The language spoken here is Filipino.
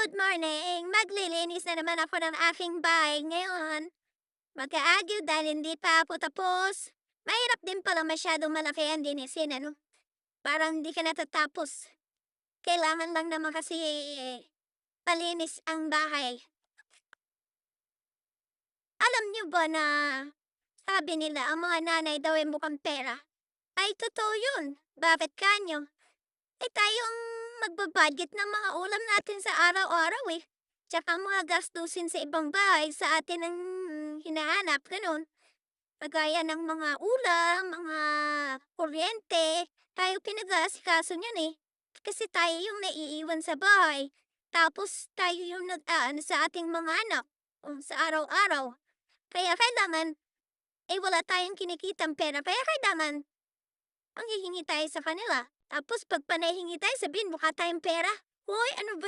Good morning! Maglilinis na naman ako ng aking bahay ngayon. Mag-aagyo dahil hindi pa ako tapos. Mahirap din pala masyadong malaki ang linisin, ano? Parang hindi ka natatapos. Kailangan lang naman kasi palinis ang bahay. Alam niyo ba na sabi nila ang mga nanay daw ay mukhang pera? Ay, totoo yun. Bakit kanyo? Tayong magbabudget ng mga ulam natin sa araw-araw eh. Tsaka mga gastusin sa ibang bahay sa atin ang hinahanap, ganun. Kagaya ng mga ulam, mga kuryente, tayo pinag-aasikaso niyan eh. Kasi tayo yung naiiwan sa bahay. Tapos tayo yung nag-aano sa ating mga anak sa araw-araw. Kaya kailangan, wala tayong kinikitang pera. Kaya kailangan, manghihingi tayo sa kanila. Tapos pag panahingi tayo, sabihin mukha tayong pera. Hoy, ano ba